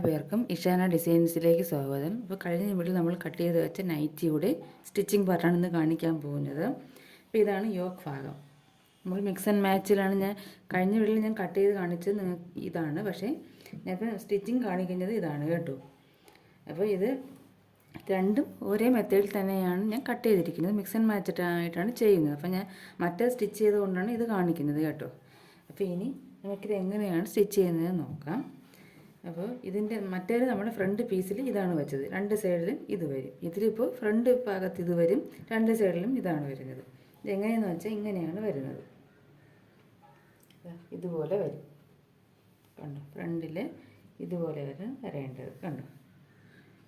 പേർക്കും ഇഷാന ഡിസൈൻസിലേക്ക് സ്വാഗതം. അപ്പോൾ കഴിഞ്ഞ വീഡിയോയിൽ നമ്മൾ കട്ട് ചെയ്ത് വെച്ച നൈറ്റിയുടെ സ്റ്റിച്ചിങ് പാർട്ടാണ് ഇന്ന് കാണിക്കാൻ പോകുന്നത്. അപ്പോൾ ഇതാണ് യോക്ക് ഭാഗം. നമ്മൾ മിക്സ് ആൻഡ് മാച്ചിലാണ് കഴിഞ്ഞ വീഡിയോയിൽ ഞാൻ കട്ട് ചെയ്ത് കാണിച്ചത് ഇതാണ്. പക്ഷേ ഞാനിപ്പോൾ സ്റ്റിച്ചിങ് കാണിക്കുന്നത് ഇതാണ് കേട്ടോ. അപ്പോൾ ഇത് രണ്ടും ഒരേ മെത്തേഡിൽ തന്നെയാണ് ഞാൻ കട്ട് ചെയ്തിരിക്കുന്നത്. മിക്സ് ആൻഡ് മാച്ചിട്ടായിട്ടാണ് ചെയ്യുന്നത്. അപ്പോൾ ഞാൻ മറ്റേ സ്റ്റിച്ച് ചെയ്തുകൊണ്ടാണ് ഇത് കാണിക്കുന്നത് കേട്ടോ. അപ്പോൾ ഇനി നമുക്കിത് എങ്ങനെയാണ് സ്റ്റിച്ച് ചെയ്യുന്നത് നോക്കാം. അപ്പോൾ ഇതിൻ്റെ മറ്റേത് നമ്മുടെ ഫ്രണ്ട് പീസിൽ ഇതാണ് വെച്ചത്. രണ്ട് സൈഡിലും ഇത് വരും. ഇതിലിപ്പോൾ ഫ്രണ്ട് ഭാഗത്ത് ഇത് വരും, രണ്ട് സൈഡിലും ഇതാണ് വരുന്നത്. ഇതെങ്ങനെയെന്ന് വെച്ചാൽ ഇങ്ങനെയാണ് വരുന്നത്. ഇതുപോലെ വരും കണ്ടോ. ഫ്രണ്ടിൽ ഇതുപോലെ വരേണ്ടത് കണ്ടോ.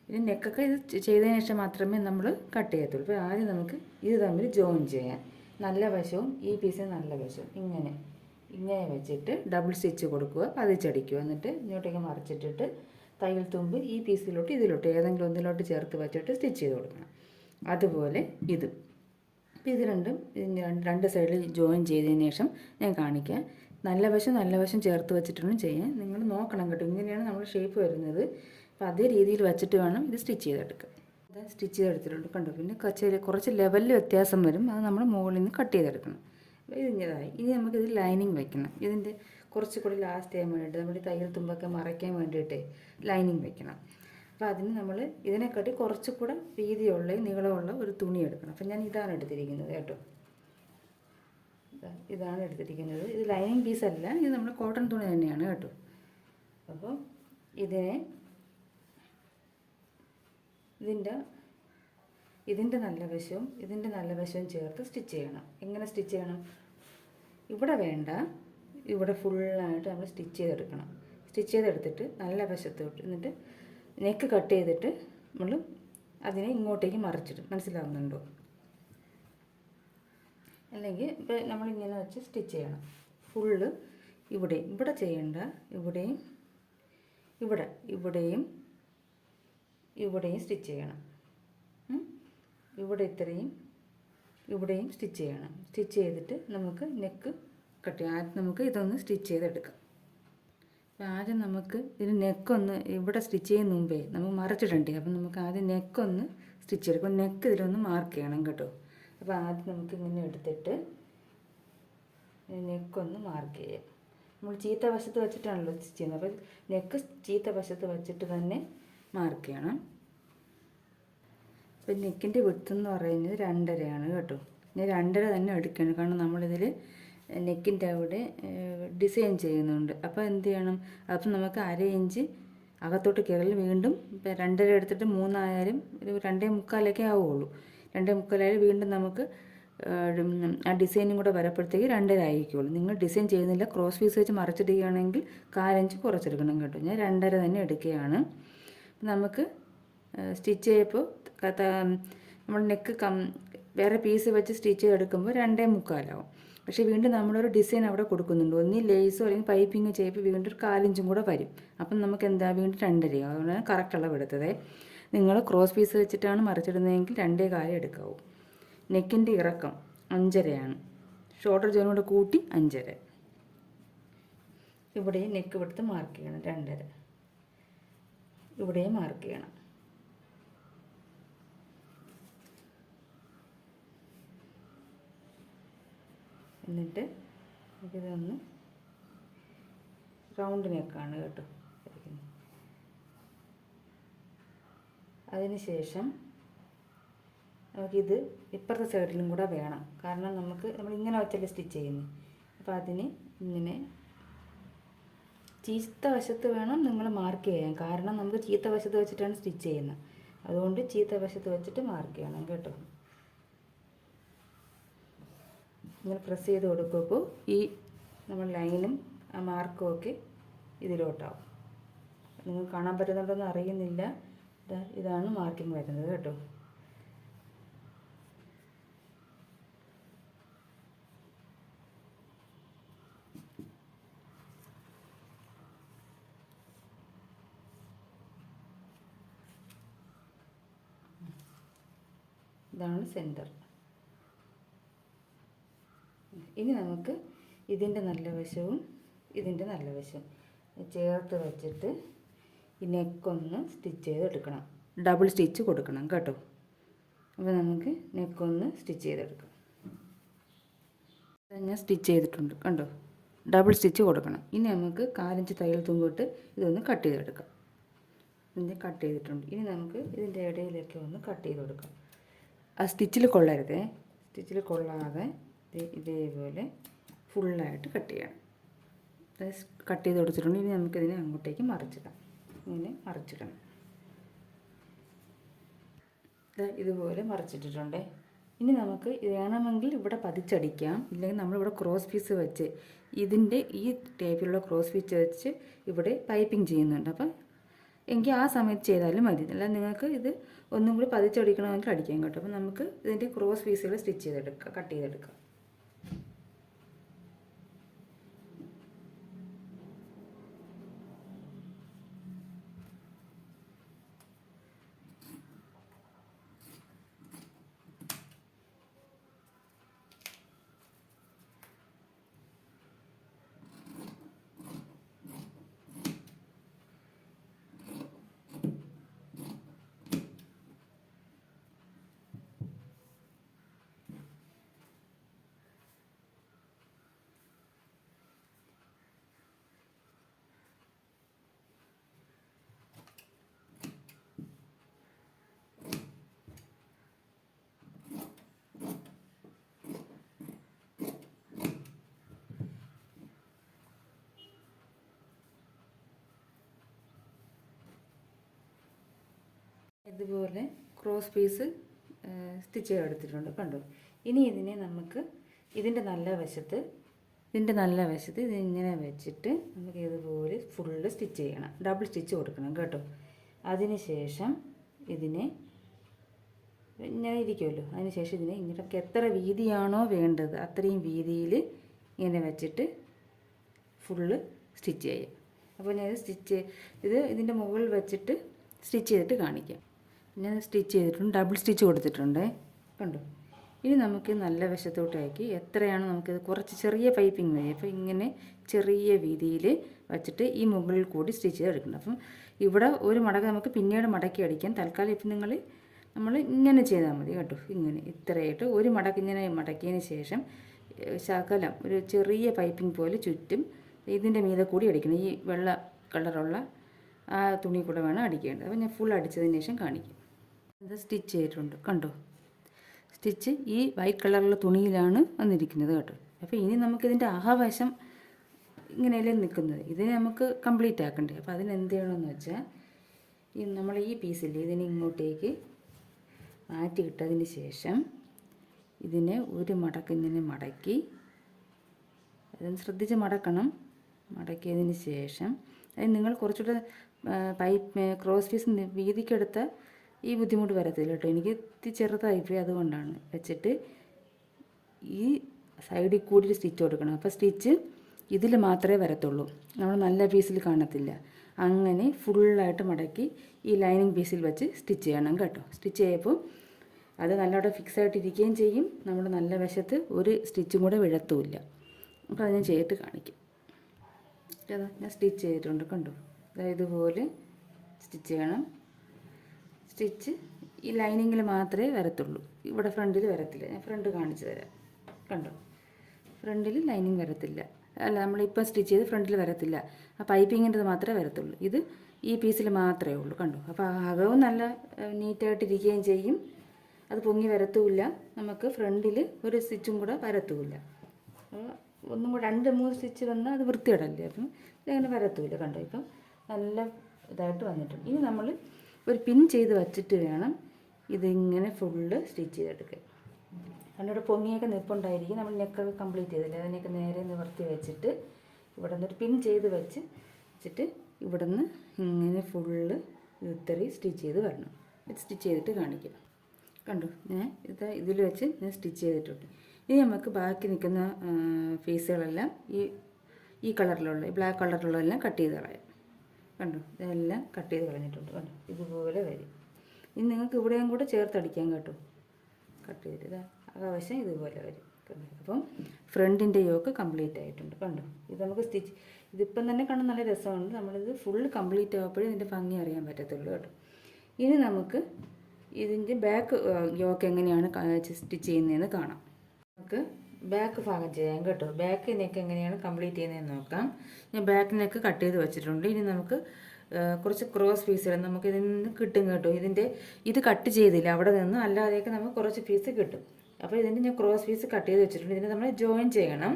ഇനി നെക്കൊക്കെ ഇത് ചെയ്തതിന് ശേഷം മാത്രമേ നമ്മൾ കട്ട് ചെയ്യത്തുള്ളൂ. അപ്പോൾ ആദ്യം നമുക്ക് ഇത് തമ്മിൽ ജോയിൻ ചെയ്യാൻ നല്ല വശവും ഈ പീസിന് നല്ല വശവും ഇങ്ങനെ വെച്ചിട്ട് ഡബിൾ സ്റ്റിച്ച് കൊടുക്കുക, പതിച്ചടിക്കുക. എന്നിട്ട് ഇങ്ങോട്ടേക്ക് മറിച്ചിട്ടിട്ട് തയ്യൽ തുമ്പ് ഈ പീസിലോട്ട് ഇതിലോട്ട് ഏതെങ്കിലും ഒന്നിലോട്ട് ചേർത്ത് വെച്ചിട്ട് സ്റ്റിച്ച് ചെയ്ത് കൊടുക്കണം. അതുപോലെ ഇത്. അപ്പോൾ ഇത് രണ്ടും രണ്ട് സൈഡിൽ ജോയിൻ ചെയ്തതിന് ശേഷം ഞാൻ കാണിക്കാം. നല്ല വശം ചേർത്ത് വെച്ചിട്ടാണ് ചെയ്യാൻ. നിങ്ങൾ നോക്കണം കേട്ടോ. ഇങ്ങനെയാണ് നമ്മൾ ഷേപ്പ് വരുന്നത്. അപ്പോൾ അതേ രീതിയിൽ വെച്ചിട്ട് വേണം ഇത് സ്റ്റിച്ച് ചെയ്തെടുക്കുക. ഇത് സ്റ്റിച്ച് ചെയ്തെടുത്തിട്ടുണ്ട് കണ്ടോ. പിന്നെ കുറച്ച് ലെവലിൽ വ്യത്യാസം വരും. അത് നമ്മൾ മുകളിൽ നിന്ന് കട്ട് ചെയ്തെടുക്കണം. ഇതിൻ്റെതായി ഇനി നമുക്കിത് ലൈനിങ് വെക്കണം. ഇതിൻ്റെ കുറച്ചുകൂടി ലാസ്റ്റ് ചെയ്യാൻ വേണ്ടിയിട്ട് നമ്മുടെ തയ്യൽ തുമ്പൊക്കെ മറയ്ക്കാൻ വേണ്ടിയിട്ടേ ലൈനിങ് വെക്കണം. അപ്പോൾ അതിന് നമ്മൾ ഇതിനെക്കാട്ടി കുറച്ചുകൂടെ വീതിയുള്ള നീളമുള്ള ഒരു തുണി എടുക്കണം. അപ്പം ഞാൻ ഇതാണ് എടുത്തിരിക്കുന്നത് കേട്ടോ. ഇതാണ് എടുത്തിരിക്കുന്നത്. ഇത് ലൈനിങ് പീസല്ല, ഇത് നമ്മുടെ കോട്ടൺ തുണി തന്നെയാണ് കേട്ടോ. അപ്പോൾ ഇതിൻ്റെ നല്ല വശവും ചേർത്ത് സ്റ്റിച്ച് ചെയ്യണം. എങ്ങനെ സ്റ്റിച്ച് ചെയ്യണം? ഇവിടെ വേണ്ട, ഇവിടെ ഫുള്ളായിട്ട് നമ്മൾ സ്റ്റിച്ച് ചെയ്തെടുക്കണം. സ്റ്റിച്ച് ചെയ്തെടുത്തിട്ട് നല്ല വശത്തോട്ട് എന്നിട്ട് നെക്ക് കട്ട് ചെയ്തിട്ട് നമ്മൾ അതിനെ ഇങ്ങോട്ടേക്ക് മറിച്ചിടും. മനസ്സിലാവുന്നുണ്ടോ? അല്ലെങ്കിൽ ഇപ്പോൾ നമ്മളിങ്ങനെ വെച്ച് സ്റ്റിച്ച് ചെയ്യണം. ഫുള്ള് ഇവിടെ ചെയ്യേണ്ട, ഇവിടെയും സ്റ്റിച്ച് ചെയ്യണം. ഇവിടെയും സ്റ്റിച്ച് ചെയ്യണം. സ്റ്റിച്ച് ചെയ്തിട്ട് നമുക്ക് നെക്ക് കട്ട് ചെയ്യാം. ആദ്യം നമുക്ക് ഇതൊന്ന് സ്റ്റിച്ച് ചെയ്തെടുക്കാം. അപ്പോൾ ആദ്യം നമുക്ക് ഇതിന് നെക്കൊന്ന് ഇവിടെ സ്റ്റിച്ച് ചെയ്യുന്ന മുമ്പേ നമുക്ക് മറച്ചിടണ്ടേ. അപ്പം നമുക്ക് ആദ്യം നെക്കൊന്ന് സ്റ്റിച്ച് ചെയ്തെടുക്കും. നെക്ക് ഇതിലൊന്ന് മാർക്ക് ചെയ്യണം കേട്ടോ. അപ്പോൾ ആദ്യം നമുക്ക് ഇങ്ങനെ എടുത്തിട്ട് നെക്കൊന്ന് മാർക്ക് ചെയ്യാം. നമ്മൾ ചീത്ത വശത്ത് വെച്ചിട്ടാണല്ലോ സ്റ്റിച്ച് ചെയ്യുന്നത്. അപ്പോൾ നെക്ക് ചീത്ത വശത്ത് വെച്ചിട്ട് തന്നെ മാർക്ക് ചെയ്യണം. അപ്പോൾ നെക്കിൻ്റെ വിഡ്ത്ത് എന്ന് പറയുന്നത് 2.5 കേട്ടോ. ഞാൻ 2.5 തന്നെ എടുക്കണം. കാരണം നമ്മളിതിൽ നെക്കിൻ്റെ അവിടെ ഡിസൈൻ ചെയ്യുന്നുണ്ട്. അപ്പോൾ എന്ത് ചെയ്യണം? അപ്പം നമുക്ക് 1/2 ഇഞ്ച് അകത്തോട്ട് കയറൽ വീണ്ടും 2.5 എടുത്തിട്ട് 3 ആയാലും ഒരു 2.25 ആവുകയുള്ളൂ. 2.25 വീണ്ടും നമുക്ക് ആ ഡിസൈനും കൂടെ വരപ്പോഴത്തേക്ക് 2.5 ആയിരിക്കുള്ളൂ. നിങ്ങൾ ഡിസൈൻ ചെയ്യുന്നില്ല, ക്രോസ് പീസ് വെച്ച് മറിച്ചിടുകയാണെങ്കിൽ 1/4 ഇഞ്ച് കുറച്ചെടുക്കണം കേട്ടോ. ഞാൻ 2.5 തന്നെ എടുക്കുകയാണ്. നമുക്ക് സ്റ്റിച്ച് ചെയ്യപ്പോൾ നമ്മൾ നെക്ക് വേറെ പീസ് വെച്ച് സ്റ്റിച്ച് ചെയ്തെടുക്കുമ്പോൾ 2.25 ആവും. പക്ഷേ വീണ്ടും നമ്മളൊരു ഡിസൈൻ അവിടെ കൊടുക്കുന്നുണ്ട്. ഒന്നി ലേസോ അല്ലെങ്കിൽ പൈപ്പിങ് ചെയ്യുമ്പോൾ വീണ്ടും ഒരു 1/4 ഇഞ്ചും കൂടെ വരും. അപ്പം നമുക്ക് വീണ്ടും 2.5 ആവും. അതുകൊണ്ടാണ് കറക്റ്റ് അളവ് എടുത്തത്. നിങ്ങൾ ക്രോസ് പീസ് വെച്ചിട്ടാണ് മറിച്ചിടുന്നതെങ്കിൽ 2.25 എടുക്കാവൂ. നെക്കിൻ്റെ ഇറക്കം 5.5 ഷോൾഡർ ജോയിൻ കൂടെ കൂട്ടി 5.5. ഇവിടെയും നെക്ക് എടുത്ത് മാർക്ക് ചെയ്യണം 2.5. ഇവിടെയും മാർക്ക് ചെയ്യണം. എന്നിട്ട് ഇതൊന്ന് റൗണ്ട് നെക്കാണ് കേട്ടോ. അതിനുശേഷം നമുക്കിത് ഇപ്പുറത്തെ സൈഡിലും കൂടെ വേണം. കാരണം നമ്മളിങ്ങനെ വെച്ചല്ലേ സ്റ്റിച്ച് ചെയ്യുന്നത്. അപ്പോൾ അതിന് ഇങ്ങനെ ചീത്ത വശത്ത് വേണം നിങ്ങൾ മാർക്ക് ചെയ്യാൻ. കാരണം നമുക്ക് ചീത്ത വശത്ത് വെച്ചിട്ടാണ് സ്റ്റിച്ച് ചെയ്യുന്നത്. അതുകൊണ്ട് ചീത്ത വശത്ത് വെച്ചിട്ട് മാർക്ക് ചെയ്യണം കേട്ടോ. ഇങ്ങനെ പ്രസ് ചെയ്ത് കൊടുക്കുമ്പോൾ ഈ നമ്മൾ ലൈനും ആ മാർക്കും ഒക്കെ ഇതിലോട്ടാവും. നിങ്ങൾക്ക് കാണാൻ പറ്റുന്നുണ്ടോയെന്ന് അറിയുന്നില്ല. ഇതാണ് മാർക്കിംഗ് വരുന്നത് കേട്ടോ. ഇതാണ് സെൻറ്റർ. ഇനി നമുക്ക് ഇതിൻ്റെ നല്ല വശവും ചേർത്ത് വെച്ചിട്ട് ഈ നെക്കൊന്ന് സ്റ്റിച്ച് ചെയ്തെടുക്കണം, ഡബിൾ സ്റ്റിച്ച് കൊടുക്കണം കേട്ടോ. അപ്പോൾ നമുക്ക് നെക്കൊന്ന് സ്റ്റിച്ച് ചെയ്തെടുക്കാം. ഞാൻ സ്റ്റിച്ച് ചെയ്തിട്ടുണ്ട് കണ്ടോ, ഡബിൾ സ്റ്റിച്ച് കൊടുക്കണം. ഇനി നമുക്ക് 1/4 ഇഞ്ച് തയ്യൽ തുമ്പിട്ട് ഇതൊന്ന് കട്ട് ചെയ്തെടുക്കാം. ഇതിൻ്റെ കട്ട് ചെയ്തിട്ടുണ്ട്. ഇനി നമുക്ക് ഇതിൻ്റെ ഇടയിലൊക്കെ ഒന്ന് കട്ട് ചെയ്ത് കൊടുക്കാം. ആ സ്റ്റിച്ചിൽ കൊള്ളരുതേ, സ്റ്റിച്ചിൽ കൊള്ളാതെ ഇതേപോലെ ഫുള്ളായിട്ട് കട്ട് ചെയ്യണം. കട്ട് ചെയ്ത് കൊടുത്തിട്ടുണ്ട്. ഇനി നമുക്കിതിനെ അങ്ങോട്ടേക്ക് മറിച്ചിടാം. ഇങ്ങനെ മറിച്ചിടണം. ഇതുപോലെ മറിച്ചിട്ടിട്ടുണ്ട്. ഇനി നമുക്ക് വേണമെങ്കിൽ ഇവിടെ പതിച്ചടിക്കാം, ഇല്ലെങ്കിൽ നമ്മളിവിടെ ക്രോസ് പീസ് വെച്ച് ഇതിൻ്റെ ഈ ടൈപ്പിലുള്ള ക്രോസ് പീസ് വെച്ച് ഇവിടെ പൈപ്പിംഗ് ചെയ്യുന്നുണ്ട്. അപ്പം എങ്കിൽ ആ സമയത്ത് ചെയ്താലും മതി. അല്ല നിങ്ങൾക്ക് ഇത് ഒന്നും കൂടി പതിച്ചടിക്കണമെങ്കിൽ അടിക്കാം കേട്ടോ. അപ്പം നമുക്ക് ഇതിൻ്റെ ക്രോസ് പീസുകൾ സ്റ്റിച്ച് ചെയ്തെടുക്കാം, കട്ട് ചെയ്തെടുക്കാം. ഇതുപോലെ ക്രോസ് പീസ് സ്റ്റിച്ച് ചെയ്തെടുത്തിട്ടുണ്ട് കണ്ടോ. ഇനി ഇതിനെ നമുക്ക് ഇതിൻ്റെ നല്ല വശത്ത് ഇതിങ്ങനെ വെച്ചിട്ട് നമുക്ക് ഇതുപോലെ ഫുള്ള് സ്റ്റിച്ച് ചെയ്യണം, ഡബിൾ സ്റ്റിച്ച് കൊടുക്കണം കേട്ടോ. അതിന് ശേഷം ഇതിനെ ഇങ്ങനെ ഇരിക്കുമല്ലോ, അതിന് ശേഷം ഇതിനെ ഇങ്ങനെ എത്ര വീതിയാണോ വേണ്ടത് അത്രയും വീതിയിൽ ഇങ്ങനെ വെച്ചിട്ട് ഫുള്ള് സ്റ്റിച്ച് ചെയ്യാം. അപ്പോൾ ഞാൻ ഇതിൻ്റെ മുകളിൽ വെച്ചിട്ട് സ്റ്റിച്ച് ചെയ്തിട്ട് കാണിക്കാം. ഞാൻ സ്റ്റിച്ച് ചെയ്തിട്ടുണ്ട്, ഡബിൾ സ്റ്റിച്ച് കൊടുത്തിട്ടുണ്ട് കണ്ടോ. ഇനി നമുക്ക് നല്ല വശത്തോട്ടാക്കി എത്രയാണ് നമുക്കിത് കുറച്ച് ചെറിയ പൈപ്പിംഗ് മതി. അപ്പോൾ ഇങ്ങനെ ചെറിയ വീതിയിൽ വച്ചിട്ട് ഈ മുകളിൽ കൂടി സ്റ്റിച്ച് ചെയ്തെടുക്കണം. അപ്പം ഇവിടെ ഒരു മടക്ക് നമുക്ക് പിന്നീട് മടക്കി അടിക്കാം. തൽക്കാലം ഇപ്പം നമ്മൾ ഇങ്ങനെ ചെയ്താൽ മതി കേട്ടോ. ഇങ്ങനെ ഇത്രയായിട്ട് ഒരു മടക്ക് ഇങ്ങനെ മടക്കിയതിന് ശേഷം ശകലം ഒരു ചെറിയ പൈപ്പിംഗ് പോലെ ചുറ്റും ഇതിൻ്റെ മീതെ കൂടി അടിക്കണം. ഈ വെള്ള കളറുള്ള ആ തുണി കൂടെ വേണം അടിക്കേണ്ടത്. അപ്പോൾ ഞാൻ ഫുൾ അടിച്ചതിന് ശേഷം കാണിക്കും. ഇത് സ്റ്റിച്ച് ചെയ്തിട്ടുണ്ട് കണ്ടോ. സ്റ്റിച്ച് ഈ വൈറ്റ് കളറുള്ള തുണിയിലാണ് വന്നിരിക്കുന്നത് കേട്ടോ. അപ്പോൾ ഇനി നമുക്കിതിൻ്റെ അഹവശം ഇങ്ങനെയല്ലേ നിൽക്കുന്നത്, ഇതിനെ നമുക്ക് കംപ്ലീറ്റ് ആക്കണ്ടേ. അപ്പോൾ അതിനെന്ത് ചെയ്യണമെന്ന് വെച്ചാൽ നമ്മൾ ഈ പീസില്ലേ ഇതിനെ ഇങ്ങോട്ടേക്ക് മാറ്റി ഇട്ടതിന് ശേഷം ഇതിനെ ഒരു മടക്ക് ഇങ്ങനെ മടക്കി, അതിന് ശ്രദ്ധിച്ച് മടക്കണം. മടക്കിയതിന് ശേഷം നിങ്ങൾ കുറച്ചുകൂടെ ക്രോസ് പീസ് വീതിക്കെടുത്ത ഈ ബുദ്ധിമുട്ട് വരത്തില്ല കേട്ടോ. എനിക്ക് ചെറുതായിപ്പോയി, അതുകൊണ്ടാണ് വെച്ചിട്ട് ഈ സൈഡിൽ കൂടി സ്റ്റിച്ച് കൊടുക്കണം. അപ്പോൾ സ്റ്റിച്ച് ഇതിൽ മാത്രമേ വരത്തുള്ളൂ, നമ്മൾ നല്ല പീസിൽ കാണത്തില്ല. അങ്ങനെ ഫുള്ളായിട്ട് മടക്കി ഈ ലൈനിങ് പീസിൽ വെച്ച് സ്റ്റിച്ച് ചെയ്യണം കേട്ടോ. സ്റ്റിച്ച് ചെയ്യുമ്പോൾ അത് നല്ലോണം ഫിക്സ് ആയിട്ടിരിക്കുകയും ചെയ്യും, നമ്മുടെ നല്ല വശത്ത് ഒരു സ്റ്റിച്ചും കൂടെ വിഴത്തുമില്ല. അപ്പോൾ അത് ഞാൻ ചെയ്തിട്ട് കാണിക്കും. ഞാൻ സ്റ്റിച്ച് ചെയ്തിട്ടുണ്ട് കണ്ടോ. ഇതുപോലെ സ്റ്റിച്ച് ചെയ്യണം. സ്റ്റിച്ച് ഈ ലൈനിങ്ങിൽ മാത്രമേ വരത്തുള്ളൂ, ഇവിടെ ഫ്രണ്ടിൽ വരത്തില്ല. ഞാൻ ഫ്രണ്ട് കാണിച്ചു തരാം കണ്ടോ. ഫ്രണ്ടിൽ ലൈനിങ് വരത്തില്ല, അല്ല നമ്മളിപ്പോൾ സ്റ്റിച്ച് ചെയ്ത് ഫ്രണ്ടിൽ വരത്തില്ല. ആ പൈപ്പിങ്ങിൻ്റെ മാത്രമേ വരത്തുള്ളൂ. ഇത് ഈ പീസിൽ മാത്രമേ ഉള്ളൂ കണ്ടോ. അപ്പോൾ അകവും നല്ല നീറ്റായിട്ടിരിക്കുകയും ചെയ്യും, അത് പൊങ്ങി വരത്തുമില്ല. നമുക്ക് ഫ്രണ്ടിൽ ഒരു സ്റ്റിച്ചും കൂടെ വരത്തുമില്ല. ഒന്നും കൂടെ 2-3 സ്റ്റിച്ച് വന്നാൽ അത് വൃത്തിയിടല്ലേ, അപ്പം ഇതങ്ങനെ വരത്തുമില്ല കണ്ടോ. ഇപ്പം നല്ല ഇതായിട്ട് വന്നിട്ടുണ്ട്. ഇനി നമ്മൾ ഒരു പിൻ ചെയ്ത് വച്ചിട്ട് വേണം ഇതിങ്ങനെ ഫുള്ള് സ്റ്റിച്ച് ചെയ്തെടുക്കുക. അതിനോട് പൊങ്ങിയൊക്കെ നിൽപ്പുണ്ടായിരിക്കും. നമ്മൾ നെക്കൊക്കെ കംപ്ലീറ്റ് ചെയ്തില്ലേ, അതിനെയൊക്കെ നേരെ നിവർത്തി വെച്ചിട്ട് ഇവിടെ നിന്നൊരു പിൻ ചെയ്ത് വെച്ചിട്ട് ഇവിടെ നിന്ന് ഇങ്ങനെ ഫുള്ള് ഇത്രയും സ്റ്റിച്ച് ചെയ്ത് വരണം. സ്റ്റിച്ച് ചെയ്തിട്ട് കാണിക്കാം കണ്ടു. ഞാൻ ഇതിൽ വെച്ച് ഞാൻ സ്റ്റിച്ച് ചെയ്തിട്ടുണ്ട്. ഇനി നമുക്ക് ബാക്കി നിൽക്കുന്ന പീസുകളെല്ലാം ഈ കളറിലുള്ള ഈ ബ്ലാക്ക് കളറിലുള്ളതെല്ലാം കട്ട് ചെയ്ത് കളയാം കണ്ടു. ഇതെല്ലാം കട്ട് ചെയ്ത് കളഞ്ഞിട്ടുണ്ട് കണ്ടു. ഇതുപോലെ വരും. ഇനി നിങ്ങൾക്ക് ഇവിടെയും കൂടെ ചേർത്തടിക്കാം കേട്ടോ. കട്ട് ചെയ്ത് ഇതാ ആവശ്യം ഇതുപോലെ വരും കണ്ടു. അപ്പം ഫ്രണ്ടിൻ്റെ യോക്ക് കംപ്ലീറ്റ് ആയിട്ടുണ്ട് കണ്ടു. ഇത് നമുക്ക് ഇതിപ്പം തന്നെ കാണാൻ നല്ല രസമുണ്ട്. നമ്മളിത് ഫുൾ കംപ്ലീറ്റ് ആകുമ്പോഴേ ഇതിൻ്റെ ഭംഗി അറിയാൻ പറ്റത്തുള്ളൂ കേട്ടോ. ഇനി നമുക്ക് ഇതിൻ്റെ ബാക്ക് യോക്ക് എങ്ങനെയാണ് സ്റ്റിച്ച് ചെയ്യുന്നതെന്ന് കാണാം. നമുക്ക് ബാക്ക് ഭാഗം ചെയ്യാം കേട്ടോ. ബാക്ക് നെക്ക് എങ്ങനെയാണ് കംപ്ലീറ്റ് ചെയ്യുന്നതെന്ന് നോക്കാം. ഞാൻ ബാക്ക് നെക്ക് കട്ട് ചെയ്ത് വെച്ചിട്ടുണ്ട്. ഇനി നമുക്ക് കുറച്ച് ക്രോസ് പീസുകൾ നമുക്ക് ഇതിൽ നിന്ന് കിട്ടും കേട്ടോ. ഇത് കട്ട് ചെയ്തില്ല അവിടെ നിന്ന്, അല്ലാതെയൊക്കെ നമുക്ക് കുറച്ച് പീസ് കിട്ടും. അപ്പോൾ ഇതിൻ്റെ ഞാൻ ക്രോസ് പീസ് കട്ട് ചെയ്ത് വെച്ചിട്ടുണ്ട്. ഇതിനെ നമ്മൾ ജോയിൻ ചെയ്യണം.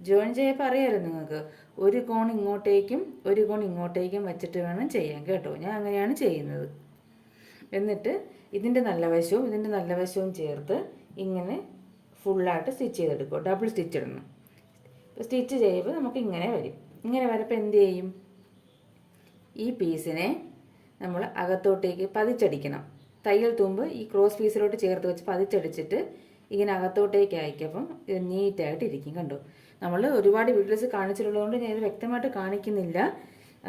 ജോയിൻ ചെയ്യുമ്പോൾ അറിയാമല്ലോ നിങ്ങൾക്ക്, ഒരു കോൺ ഇങ്ങോട്ടേക്കും ഒരു കോൺ ഇങ്ങോട്ടേക്കും വെച്ചിട്ട് വേണം ചെയ്യാൻ കേട്ടോ. ഞാൻ അങ്ങനെയാണ് ചെയ്യുന്നത്. എന്നിട്ട് ഇതിൻ്റെ നല്ല വശവും ചേർത്ത് ഇങ്ങനെ ഫുള്ളായിട്ട് സ്റ്റിച്ച് ചെയ്തെടുക്കുക. ഡബിൾ സ്റ്റിച്ച് ഇടണം. സ്റ്റിച്ച് ചെയ്യുമ്പോൾ നമുക്ക് ഇങ്ങനെ വരും. ഇങ്ങനെ വരപ്പോൾ എന്ത് ചെയ്യും, ഈ പീസിനെ നമ്മൾ അകത്തോട്ടേക്ക് പതിച്ചടിക്കണം. തയ്യൽ തുമ്പ് ഈ ക്രോസ് പീസിലോട്ട് ചേർത്ത് വെച്ച് പതിച്ചടിച്ചിട്ട് ഇങ്ങനെ അകത്തോട്ടേക്ക് അയക്കപ്പം ഇത് നീറ്റായിട്ട് ഇരിക്കും. കണ്ടോ, നമ്മൾ ഒരുപാട് വീഡിയോസ് കാണിച്ചിട്ടുള്ളതുകൊണ്ട് ഞാൻ ഇത് വ്യക്തമായിട്ട് കാണിക്കുന്നില്ല.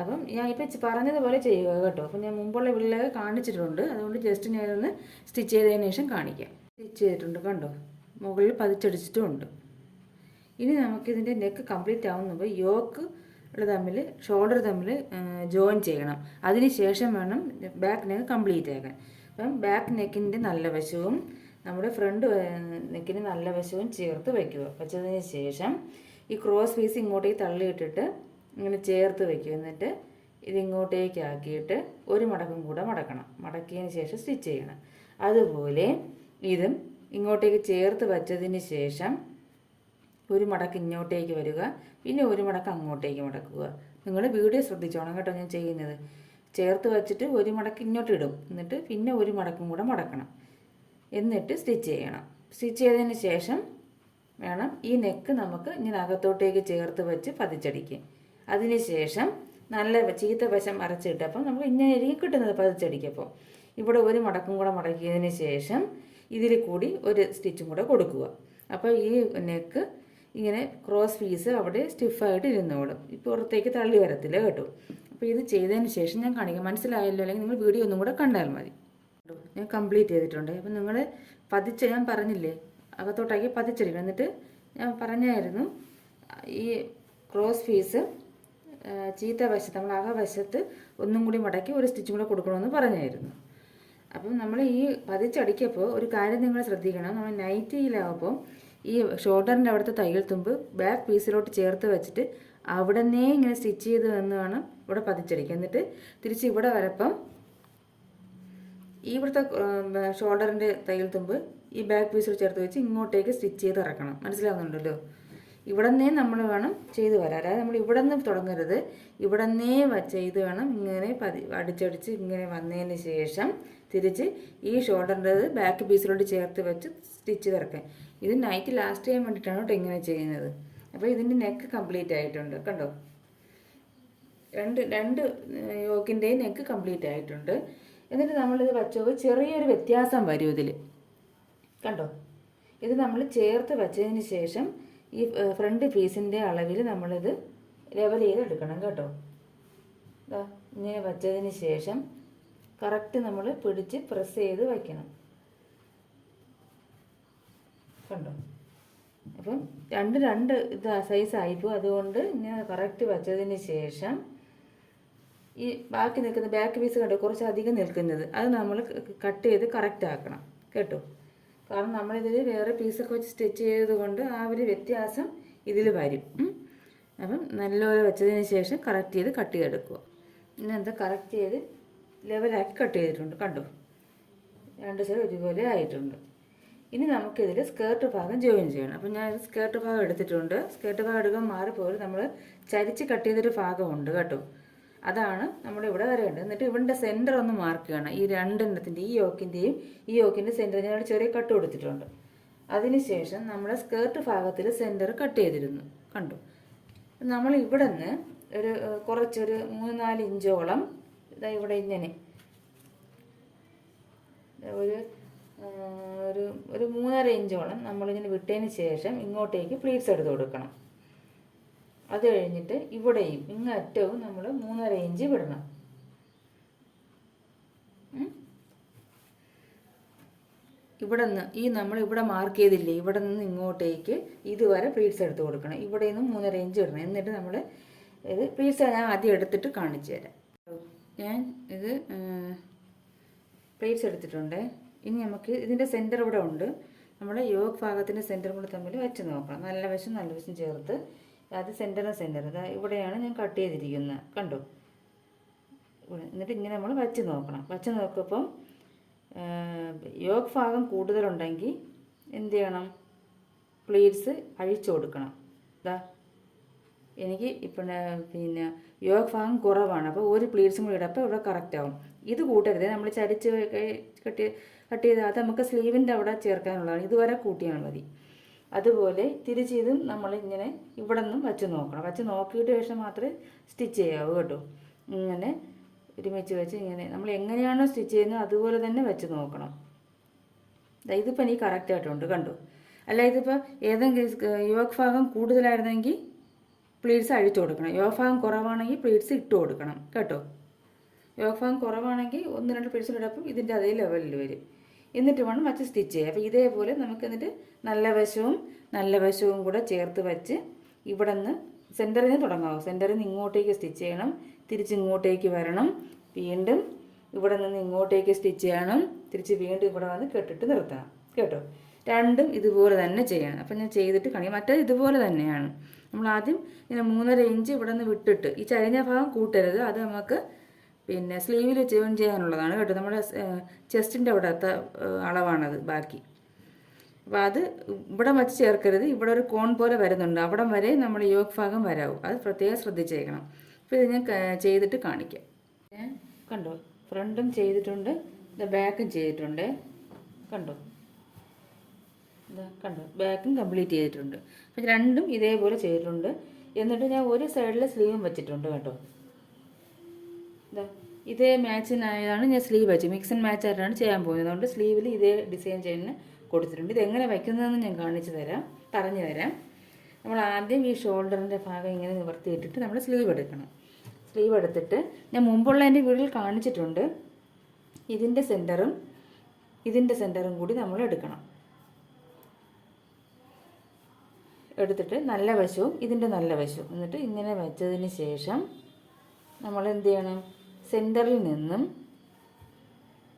അപ്പം ഞാൻ ഇപ്പം പറഞ്ഞതുപോലെ ചെയ്യുക കേട്ടോ. അപ്പം ഞാൻ മുമ്പുള്ള വീഡിയോയിൽ കാണിച്ചിട്ടുണ്ട്, അതുകൊണ്ട് ജസ്റ്റ് ഞാനൊന്ന് സ്റ്റിച്ച് ചെയ്തതിന് ശേഷം കാണിക്കാം. സ്റ്റിച്ച് ചെയ്തിട്ടുണ്ട് കണ്ടോ, മുകളിൽ പതിച്ചടിച്ചിട്ടുമുണ്ട്. ഇനി നമുക്കിതിൻ്റെ നെക്ക് കംപ്ലീറ്റ് ആവുമ്പോൾ യോക്ക് തമ്മിൽ ഷോൾഡർ തമ്മിൽ ജോയിൻ ചെയ്യണം. അതിന് ശേഷം വേണം ബാക്ക് നെക്ക് കംപ്ലീറ്റ് ആക്കാൻ. അപ്പം ബാക്ക് നെക്കിൻ്റെ നല്ല വശവും നമ്മുടെ ഫ്രണ്ട് നെക്കിന് നല്ല വശവും ചേർത്ത് വയ്ക്കുക. വെച്ചതിന് ശേഷം ഈ ക്രോസ് പീസ് ഇങ്ങോട്ടേക്ക് തള്ളിയിട്ടിട്ട് ഇങ്ങനെ ചേർത്ത് വയ്ക്കുക. എന്നിട്ട് ഇതിങ്ങോട്ടേക്ക് ആക്കിയിട്ട് ഒരു മടക്കും കൂടെ മടക്കണം. മടക്കിയതിന് ശേഷം സ്റ്റിച്ച് ചെയ്യണം. അതുപോലെ ഇതും ഇങ്ങോട്ടേക്ക് ചേർത്ത് വച്ചതിന് ശേഷം ഒരു മടക്ക് ഇങ്ങോട്ടേക്ക് വരിക, പിന്നെ ഒരു മടക്ക് അങ്ങോട്ടേക്ക് മടക്കുക. നിങ്ങൾ വീഡിയോ ശ്രദ്ധിച്ചോണം കേട്ടോ ഞാൻ ചെയ്യുന്നത്. ചേർത്ത് വച്ചിട്ട് ഒരു മടക്ക് ഇങ്ങോട്ട് ഇടും, എന്നിട്ട് പിന്നെ ഒരു മടക്കും കൂടെ മടക്കണം. എന്നിട്ട് സ്റ്റിച്ച് ചെയ്യണം. സ്റ്റിച്ച് ചെയ്തതിന് ശേഷം വേണം ഈ നെക്ക് നമുക്ക് ഇങ്ങനെ അകത്തോട്ടേക്ക് ചേർത്ത് വെച്ച് പതിച്ചടിക്കും. അതിന് ശേഷം നല്ല ചീത്ത വശം അരച്ചിട്ടപ്പം നമുക്ക് ഇങ്ങനെയായിരിക്കും കിട്ടുന്നത് പതിച്ചടിക്കപ്പോൾ. ഇവിടെ ഒരു മടക്കും കൂടെ മടക്കിയതിന് ശേഷം ഇതിൽ കൂടി ഒരു സ്റ്റിച്ചും കൂടെ കൊടുക്കുക. അപ്പോൾ ഈ നെക്ക് ഇങ്ങനെ ക്രോസ് പീസ് അവിടെ സ്റ്റിഫായിട്ട് ഇരുന്നോളും, പുറത്തേക്ക് തള്ളി വരത്തില്ല കേട്ടോ. അപ്പോൾ ഇത് ചെയ്തതിന് ശേഷം ഞാൻ കാണിക്കാം. മനസ്സിലായല്ലോ, അല്ലെങ്കിൽ നിങ്ങൾ വീഡിയോ ഒന്നും കൂടെ കണ്ടാൽ മതി. ഞാൻ കംപ്ലീറ്റ് ചെയ്തിട്ടുണ്ട്. അപ്പം നിങ്ങൾ ഞാൻ പറഞ്ഞില്ലേ അകത്തോട്ടാക്കി പതിച്ചടിക്കണം. എന്നിട്ട് ഞാൻ പറഞ്ഞായിരുന്നു ഈ ക്രോസ് പീസ് ചീത്ത വശത്ത് നമ്മൾ അകവശത്ത് ഒന്നും കൂടി മടക്കി ഒരു സ്റ്റിച്ചും കൂടെ കൊടുക്കണമെന്ന് പറഞ്ഞായിരുന്നു. അപ്പം നമ്മൾ ഈ പതിച്ചടിക്കപ്പോൾ ഒരു കാര്യം നിങ്ങൾ ശ്രദ്ധിക്കണം. നമ്മൾ നൈറ്റിയിലാവുമ്പോൾ ഈ ഷോൾഡറിൻ്റെ അവിടുത്തെ തയ്യൽ തുമ്പ് ബാക്ക് പീസിലോട്ട് ചേർത്ത് വെച്ചിട്ട് അവിടെ നിന്നേ ഇങ്ങനെ സ്റ്റിച്ച് ചെയ്ത് വന്ന് വേണം ഇവിടെ പതിച്ചടിക്കുക. എന്നിട്ട് തിരിച്ച് ഇവിടെ വരപ്പം ഇവിടുത്തെ ഷോൾഡറിൻ്റെ തയ്യൽ തുമ്പ് ഈ ബാക്ക് പീസിൽ ചേർത്ത് വെച്ച് ഇങ്ങോട്ടേക്ക് സ്റ്റിച്ച് ചെയ്ത് ഇറക്കണം. മനസ്സിലാവുന്നുണ്ടല്ലോ? ഇവിടെ നിന്നേ നമ്മൾ വേണം ചെയ്ത് വരാം. അതായത് നമ്മൾ ഇവിടെ നിന്ന് തുടങ്ങരുത്, ഇവിടെ നിന്നേ ചെയ്ത് വേണം ഇങ്ങനെ അടിച്ചടിച്ച് ഇങ്ങനെ വന്നതിന് ശേഷം തിരിച്ച് ഈ ഷോൾഡറിൻ്റെ ബാക്ക് പീസിലോട്ട് ചേർത്ത് വെച്ച് സ്റ്റിച്ച് ഇറക്കാൻ. ഇത് നൈറ്റ് ലാസ്റ്റ് ചെയ്യാൻ വേണ്ടിയിട്ടാണ് കേട്ടോ ഇങ്ങനെ ചെയ്യുന്നത്. അപ്പോൾ ഇതിൻ്റെ നെക്ക് കംപ്ലീറ്റ് ആയിട്ടുണ്ട് കണ്ടോ. രണ്ട് യോക്കിൻ്റെയും നെക്ക് കംപ്ലീറ്റ് ആയിട്ടുണ്ട്. എന്നിട്ട് നമ്മളിത് വച്ചപ്പോൾ ചെറിയൊരു വ്യത്യാസം വരും ഇതിൽ കണ്ടോ. ഇത് നമ്മൾ ചേർത്ത് വച്ചതിന് ശേഷം ഈ ഫ്രണ്ട് പീസിൻ്റെ അളവിൽ നമ്മളിത് ലെവൽ ചെയ്തെടുക്കണം കേട്ടോ. ഇങ്ങനെ വച്ചതിന് ശേഷം കറക്റ്റ് നമ്മൾ പിടിച്ച് പ്രസ് ചെയ്ത് വയ്ക്കണം കണ്ടോ. അപ്പം രണ്ട് സൈസായിപ്പോൾ, അതുകൊണ്ട് ഇങ്ങനെ കറക്റ്റ് വച്ചതിന് ശേഷം ഈ ബാക്കി നിൽക്കുന്ന ബാക്ക് പീസ് കണ്ടോ കുറച്ച് അധികം നിൽക്കുന്നത്, അത് നമ്മൾ കട്ട് ചെയ്ത് കറക്റ്റ് ആക്കണം കേട്ടോ. കാരണം നമ്മളിതിൽ വേറെ പീസൊക്കെ വെച്ച് സ്റ്റിച്ച് ചെയ്തത് കൊണ്ട് ആ ഒരു വ്യത്യാസം ഇതിൽ വരും. അപ്പം നല്ലപോലെ വെച്ചതിന് ശേഷം കറക്റ്റ് ചെയ്ത് കട്ട് ചെയ്തെടുക്കുക. ഇന്നെന്താ കറക്റ്റ് ചെയ്ത് ലെവലാക്കി കട്ട് ചെയ്തിട്ടുണ്ട് കണ്ടോ. രണ്ട് സൈഡ് ഒരുപോലെ ആയിട്ടുണ്ട്. ഇനി നമുക്കിതിൽ സ്കേർട്ട് ഭാഗം ജോയിൻ ചെയ്യണം. അപ്പം ഞാൻ സ്കേർട്ട് ഭാഗം എടുത്തിട്ടുണ്ട്. സ്കേർട്ട് ഭാഗം എടുക്കാൻ മാറിപ്പോലും നമ്മൾ ചരിച്ച് കട്ട് ചെയ്തൊരു ഭാഗമുണ്ട് കേട്ടോ. അതാണ് നമ്മളിവിടെ വരേണ്ടത്. എന്നിട്ട് ഇവിടെ സെൻറ്റർ ഒന്ന് മാർക്ക് ചെയ്യണം. ഈ രണ്ടെണ്ണത്തിൻ്റെ ഈ യോക്കിൻ്റെ സെൻറ്റർ ഞാൻ ചെറിയ കട്ട് കൊടുത്തിട്ടുണ്ട്. അതിനുശേഷം നമ്മുടെ സ്കേർട്ട് ഭാഗത്തിൽ സെൻറ്റർ കട്ട് ചെയ്തിരുന്നു കണ്ടു. നമ്മൾ ഇവിടെ നിന്ന് കുറച്ചൊരു 3-4 ഇഞ്ചോളം ഇതാ ഇവിടെ ഇങ്ങനെ ഒരു 3.5 ഇഞ്ചോളം നമ്മളിങ്ങനെ വിട്ടതിന് ശേഷം ഇങ്ങോട്ടേക്ക് പ്ലീറ്റ്സ് എടുത്ത് കൊടുക്കണം. അത് കഴിഞ്ഞിട്ട് ഇവിടെയും ഇങ്ങറ്റവും നമ്മൾ 3.5 ഇഞ്ച് വിടണം. ഇവിടെ നിന്ന് നമ്മളിവിടെ മാർക്ക് ചെയ്തില്ലേ, ഇവിടെ നിന്ന് ഇങ്ങോട്ടേക്ക് ഇതുവരെ പ്ലീറ്റ്സ് എടുത്ത് കൊടുക്കണം. ഇവിടെ നിന്ന് 3.5 ഇഞ്ച് ഇടണം. എന്നിട്ട് നമ്മൾ ഇത് പ്ലീറ്റ്സ് ഞാൻ ആദ്യം എടുത്തിട്ട് കാണിച്ചു തരാം. ഞാൻ ഇത് പ്ലേറ്റ്സ് എടുത്തിട്ടുണ്ട്. ഇനി നമുക്ക് ഇതിൻ്റെ സെൻറ്റർ ഇവിടെ ഉണ്ട്. നമ്മൾ യോഗ് ഭാഗത്തിൻ്റെ സെൻറ്ററും കൂടെ തമ്മിൽ വെച്ച് നോക്കണം. നല്ല വശം ചേർത്ത് അത് സെൻറ്റർ ഇതാ ഇവിടെയാണ് ഞാൻ കട്ട് ചെയ്തിരിക്കുന്നത്, കണ്ടോ. എന്നിട്ട് ഇങ്ങനെ നമ്മൾ വച്ച് നോക്കണം. വച്ച് നോക്കുമ്പം യോഗ് ഭാഗം കൂടുതലുണ്ടെങ്കിൽ എന്ത് ചെയ്യണം, പ്ലീറ്റ്സ് അഴിച്ചു കൊടുക്കണം. ഇതാ എനിക്ക് പിന്നെ യോഗ് ഭാഗം കുറവാണ്, അപ്പോൾ ഒരു പ്ലീറ്റ്സും കൂടി ഇടാം, അപ്പോൾ ഇവിടെ കറക്റ്റ് ആവും. ഇത് കൂട്ടരുത്, നമ്മൾ ചരിച്ച് കട്ട് ചെയ്ത് അത് നമുക്ക് സ്ലീവിൻ്റെ അവിടെ ചേർക്കാനുള്ളതാണ്. ഇതുവരെ കൂട്ടിയാൽ മതി. അതുപോലെ തിരിച്ച് ഇതും നമ്മളിങ്ങനെ ഇവിടെ നിന്നും വച്ച് നോക്കണം. വച്ച് നോക്കിയിട്ട് ശേഷം മാത്രമേ സ്റ്റിച്ച് ചെയ്യാവൂ കേട്ടോ. ഇങ്ങനെ ഒരുമിച്ച് വെച്ച് ഇങ്ങനെ നമ്മൾ എങ്ങനെയാണോ സ്റ്റിച്ച് ചെയ്യുന്നത് അതുപോലെ തന്നെ വെച്ച് നോക്കണം. ഇതിപ്പോൾ എനിക്ക് കറക്റ്റായിട്ടുണ്ട്, കണ്ടു. അല്ല ഇതിപ്പോൾ ഏതെങ്കിലും യോഗ് ഭാഗം കൂടുതലായിരുന്നെങ്കിൽ പ്ലീറ്റ്സ് അഴിച്ചു കൊടുക്കണം. യോഗ് ഭാഗം കുറവാണെങ്കിൽ പ്ലീറ്റ്സ് ഇട്ട് കൊടുക്കണം കേട്ടോ. യോഗ് ഭാഗം കുറവാണെങ്കിൽ 1-2 പ്ലീറ്റ്സ് ഇടപ്പം ഇതിൻ്റെ അതേ ലെവലിൽ വരും. എന്നിട്ട് വേണം വച്ച് സ്റ്റിച്ച് ചെയ്യുക. അപ്പോൾ ഇതേപോലെ നമുക്ക് എന്നിട്ട് നല്ല വശവും കൂടെ ചേർത്ത് വെച്ച് ഇവിടെ നിന്ന് സെൻറ്ററിൽ നിന്ന് തുടങ്ങാവും. സെൻറ്ററിൽ നിന്ന് ഇങ്ങോട്ടേക്ക് സ്റ്റിച്ച് ചെയ്യണം, തിരിച്ച് ഇങ്ങോട്ടേക്ക് വരണം, വീണ്ടും ഇവിടെ നിന്ന് ഇങ്ങോട്ടേക്ക് സ്റ്റിച്ച് ചെയ്യണം, തിരിച്ച് വീണ്ടും ഇവിടെ വന്ന് കെട്ടിട്ട് നിർത്തണം കേട്ടോ. രണ്ടും ഇതുപോലെ തന്നെ ചെയ്യണം. അപ്പം ഞാൻ ചെയ്തിട്ട് കാണിക്കാം. മറ്റേത് ഇതുപോലെ തന്നെയാണ്. നമ്മൾ ആദ്യം ഇങ്ങനെ 3.5 ഇഞ്ച് ഇവിടെ നിന്ന് വിട്ടിട്ട് ഈ ചരിഞ്ഞ ഭാഗം കൂട്ടരുത്. അത് നമുക്ക് പിന്നെ സ്ലീവിൽ ജോയിൻ ചെയ്യാനുള്ളതാണ് കേട്ടോ. നമ്മുടെ ചെസ്റ്റിൻ്റെ അവിടുത്തെ അളവാണത് ബാക്കി. അപ്പോൾ അത് ഇവിടെ വച്ച് ചേർക്കരുത്. ഇവിടെ ഒരു കോൺ പോലെ വരുന്നുണ്ട്, അവിടം വരെ നമ്മൾ യോഗ് ഭാഗം വരാവും. അത് പ്രത്യേകം ശ്രദ്ധിച്ചേക്കണം. അപ്പോൾ ഇത് ഞാൻ ചെയ്തിട്ട് കാണിക്കാം. കണ്ടോ, ഫ്രണ്ടും ചെയ്തിട്ടുണ്ട്, ബാക്കും ചെയ്തിട്ടുണ്ട്, കണ്ടോ. കണ്ടോ, ബാക്കും കംപ്ലീറ്റ് ചെയ്തിട്ടുണ്ട്. അപ്പം രണ്ടും ഇതേപോലെ ചെയ്തിട്ടുണ്ട്. എന്നിട്ട് ഞാൻ ഒരു സൈഡിൽ സ്ലീവും വെച്ചിട്ടുണ്ട് കേട്ടോ. ഇതേ മാച്ചിനായതാണ് ഞാൻ സ്ലീവ് വെച്ച് മിക്സ് ആൻഡ് മാച്ച് ആയിട്ടാണ് ചെയ്യാൻ പോകുന്നത്. അതുകൊണ്ട് സ്ലീവിൽ ഇതേ ഡിസൈൻ ചെയ്യുന്ന കൊടുത്തിട്ടുണ്ട്. ഇതെങ്ങനെ വയ്ക്കുന്നതെന്ന് ഞാൻ പറഞ്ഞു തരാം. നമ്മൾ ആദ്യം ഈ ഷോൾഡറിൻ്റെ ഭാഗം ഇങ്ങനെ നിവർത്തിയിട്ടിട്ട് നമ്മൾ സ്ലീവ് എടുക്കണം. സ്ലീവ് എടുത്തിട്ട് ഞാൻ മുമ്പുള്ള എൻ്റെ വീഡിയോയിൽ കാണിച്ചിട്ടുണ്ട്. ഇതിൻ്റെ സെൻറ്ററും കൂടി നമ്മൾ എടുക്കണം. എടുത്തിട്ട് നല്ല വശവും ഇതിൻ്റെ നല്ല വശവും എന്നിട്ട് ഇങ്ങനെ വെച്ചതിന് ശേഷം നമ്മൾ എന്ത് ചെയ്യണം, സെൻറ്ററിൽ നിന്നും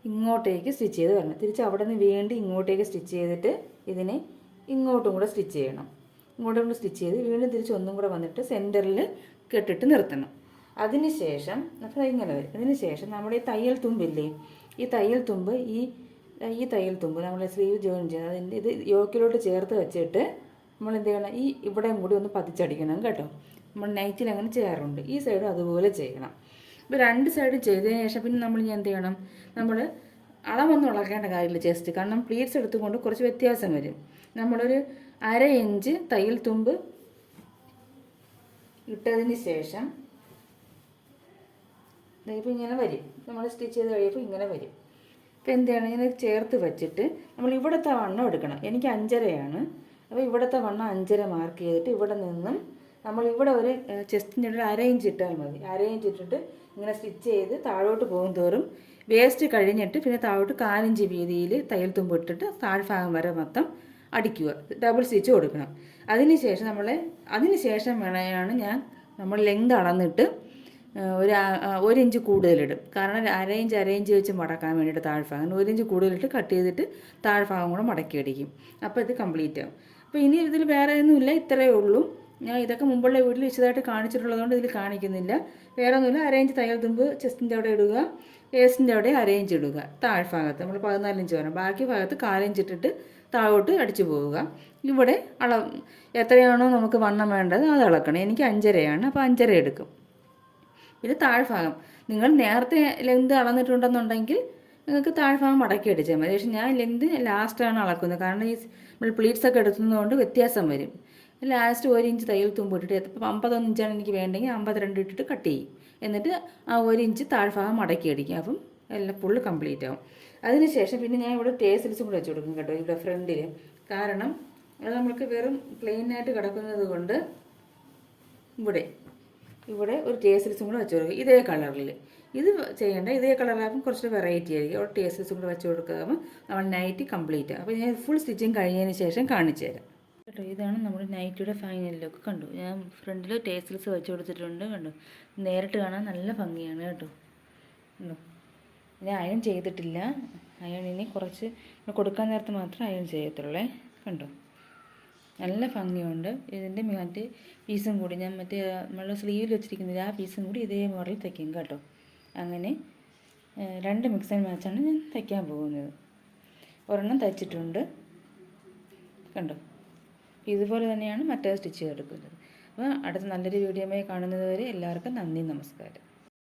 ഇങ്ങോട്ടേക്ക് സ്റ്റിച്ച് ചെയ്ത് വരണം. തിരിച്ച് അവിടെ നിന്ന് വീണ്ടും ഇങ്ങോട്ടേക്ക് സ്റ്റിച്ച് ചെയ്തിട്ട് ഇതിനെ ഇങ്ങോട്ടും കൂടെ സ്റ്റിച്ച് ചെയ്യണം. ഇങ്ങോട്ടും കൂടെ സ്റ്റിച്ച് ചെയ്ത് വീണ്ടും തിരിച്ച് ഒന്നും കൂടെ വന്നിട്ട് സെൻറ്ററിൽ കെട്ടിട്ട് നിർത്തണം. അതിന് ശേഷം അപ്പോൾ ഇങ്ങനെ വരും. അതിന് ശേഷം നമ്മുടെ ഈ തയ്യൽ തുമ്പില്ലേ, ഈ തയ്യൽ തുമ്പ് നമ്മൾ സ്ലീവ് ജോയിൻ ചെയ്യുന്നത് അതിൻ്റെ ഇത് യോക്കിലോട്ട് ചേർത്ത് വെച്ചിട്ട് നമ്മൾ എന്ത് ചെയ്യണം, ഈ ഇവിടെയും കൂടി ഒന്ന് പതിച്ചടിക്കണം കേട്ടോ. നമ്മൾ നൈറ്റിൽ അങ്ങനെ ചെയ്യാറുണ്ട്. ഈ സൈഡും അതുപോലെ ചെയ്യണം. ഇപ്പോൾ 2 സൈഡും ചെയ്തതിന് ശേഷം പിന്നെ നമ്മൾ എന്ത് ചെയ്യണം, നമ്മൾ അളവൊന്നും ഇളക്കേണ്ട കാര്യമില്ല ചെസ്റ്റ്. കാരണം പ്ലീറ്റ്സ് എടുത്തുകൊണ്ട് കുറച്ച് വ്യത്യാസം വരും. നമ്മളൊരു 1/2 ഇഞ്ച് തയ്യൽ തുമ്പ് ഇട്ടതിന് ശേഷം ഇപ്പോൾ ഇങ്ങനെ വരും. നമ്മൾ സ്റ്റിച്ച് ചെയ്ത് കഴിയുമ്പോൾ ഇങ്ങനെ വരും. ഇപ്പോൾ എന്ത് ചെയ്യണം, ഇങ്ങനെ ചേർത്ത് വെച്ചിട്ട് നമ്മൾ ഇവിടുത്തെ വണ്ണം എടുക്കണം. എനിക്ക് 5.5 അപ്പോൾ ഇവിടുത്തെ വണ്ണം 5.5 മാർക്ക് ചെയ്തിട്ട് ഇവിടെ നിന്നും നമ്മൾ ഇവിടെ ഒരു ചെസ്റ്റിൻ്റെ ഒരു 1/2 ഇഞ്ച് ഇട്ടാൽ മതി. 1/2 ഇഞ്ച് ഇട്ടിട്ട് ഇങ്ങനെ സ്റ്റിച്ച് ചെയ്ത് താഴോട്ട് പോകും തോറും വേസ്റ്റ് കഴിഞ്ഞിട്ട് പിന്നെ താഴോട്ട് 1/4 ഇഞ്ച് വീതിയിൽ തയ്യൽ തുമ്പ് ഇട്ടിട്ട് താഴ്ഭാഗം വരെ മൊത്തം അടിക്കുക. ഡബിൾ സ്റ്റിച്ച് കൊടുക്കണം. അതിന് ശേഷം വേണമെയാണ് നമ്മൾ ലെങ്ത് അളന്നിട്ട് ഒരു 1 ഇഞ്ച് കൂടുതലിടും. കാരണം 1/2 ഇഞ്ച് വെച്ച് മടക്കാൻ വേണ്ടിയിട്ട് താഴ്ഭാഗം 1 ഇഞ്ച് കൂടുതലിട്ട് കട്ട് ചെയ്തിട്ട് താഴ്ഭാഗം കൂടെ മടക്കി അടിക്കും. അപ്പോൾ ഇത് കംപ്ലീറ്റ് ആവും. അപ്പോൾ ഇനി ഇതിൽ വേറെ ഒന്നുമില്ല, ഇത്രയേ ഉള്ളൂ. ഞാൻ ഇതൊക്കെ മുമ്പുള്ള വീട്ടിൽ വിശദമായിട്ട് കാണിച്ചിട്ടുള്ളതുകൊണ്ട് ഇതിൽ കാണിക്കുന്നില്ല. വേറെ ഒന്നുമില്ല. 1/2 ഇഞ്ച് തയ്യൽ തുമ്പ് ചെസ്റ്റിൻ്റെ അവിടെ ഇടുക, വേസ്റ്റിൻ്റെ അവിടെ 1/2 ഇഞ്ച് ഇടുക. താഴ്ഭാഗത്ത് നമ്മൾ 14 ഇഞ്ച് വരണം. ബാക്കി ഭാഗത്ത് 1/4 ഇഞ്ച് ഇട്ടിട്ട് താഴോട്ട് അടിച്ചു പോവുക. ഇവിടെ എത്രയാണോ നമുക്ക് വണ്ണം വേണ്ടത് അത് അളക്കണം. എനിക്ക് 5.5 അപ്പോൾ 5.5 എടുക്കും. പിന്നെ താഴ്ഭാഗം നിങ്ങൾ നേരത്തെ ലെങ്ത് അളന്നിട്ടുണ്ടെന്നുണ്ടെങ്കിൽ നിങ്ങൾക്ക് താഴ്ഭാഗം മടക്കി അടിച്ചാൽ മതി. പക്ഷേ ഞാൻ ലെങ്ത് ലാസ്റ്റാണ് അളക്കുന്നത്. കാരണം ഈ നമ്മൾ പ്ലീറ്റ്സൊക്കെ എടുക്കുന്നതുകൊണ്ട് വ്യത്യാസം വരും. ലാസ്റ്റ് 1 ഇഞ്ച് തയ്യൽ തുമ്പ് ഇട്ടിട്ട് 51 ഇഞ്ചാണ് എനിക്ക് വേണ്ടെങ്കിൽ 52 ഇട്ടിട്ട് കട്ട് ചെയ്യും. എന്നിട്ട് ആ 1 ഇഞ്ച് താഴ്ഭാഗം മടക്കി അടിക്കും. അപ്പം എല്ലാം ഫുള്ള് കംപ്ലീറ്റ് ആവും. അതിനുശേഷം പിന്നെ ഞാൻ ഇവിടെ ടേസിൽസും കൂടെ വെച്ച് കൊടുക്കും കേട്ടോ, ഇവിടെ ഫ്രണ്ടിൽ. കാരണം അത് നമ്മൾക്ക് വെറും പ്ലെയിനായിട്ട് കിടക്കുന്നത് കൊണ്ട് ഇവിടെ ഒരു ടേസിൽസും കൂടെ വെച്ച് കൊടുക്കുക. ഇതേ കളറിൽ ഇത് ചെയ്യേണ്ട, ഇതേ കളറിലാകുമ്പോൾ കുറച്ച് വെറൈറ്റി ആയിരിക്കും. അവിടെ ടേസിൽസും കൂടെ വെച്ച് കൊടുക്കുക. നമ്മൾ നൈറ്റ് കംപ്ലീറ്റ് ആകും. അപ്പോൾ ഞാൻ ഫുൾ സ്റ്റിച്ചിങ് കഴിഞ്ഞതിന് ശേഷം കാണിച്ചു തരാം. കേട്ടോ. ഇതാണ് നമ്മുടെ നൈറ്റിയുടെ ഫൈനൽ ലുക്ക്. കണ്ടു, ഞാൻ ഫ്രണ്ടിൽ ടേസ്റ്റിൽസ് വെച്ച് കൊടുത്തിട്ടുണ്ട്. കണ്ടു, നേരിട്ട് കാണാൻ നല്ല ഭംഗിയാണ് കേട്ടോ. കണ്ടു, ഞാൻ അയൺ ചെയ്തിട്ടില്ല. അയൺ ഇനി കുറച്ച് കൊടുക്കാൻ നേരത്ത് മാത്രം അയൺ ചെയ്യത്തുള്ളേ. കണ്ടു, നല്ല ഭംഗിയുണ്ട്. ഇതിൻ്റെ മറ്റേ പീസും കൂടി ഞാൻ നമ്മൾ സ്ലീവിൽ വെച്ചിരിക്കുന്നത് ആ പീസും കൂടി ഇതേ മോഡൽ തയ്ക്കും കേട്ടോ. അങ്ങനെ 2 മിക്സ് ആൻഡ് മാച്ചാണ് ഞാൻ തയ്ക്കാൻ പോകുന്നത്. ഒരെണ്ണം തയ്ച്ചിട്ടുണ്ട്. കണ്ടോ, ഇതുപോലെ തന്നെയാണ് മറ്റേ സ്റ്റിച്ച് ചെയ്തെടുക്കുന്നത്. അപ്പോൾ അടുത്ത നല്ലൊരു വീഡിയോയുമായി കാണുന്നത് വരെ എല്ലാവർക്കും നന്ദി, നമസ്കാരം.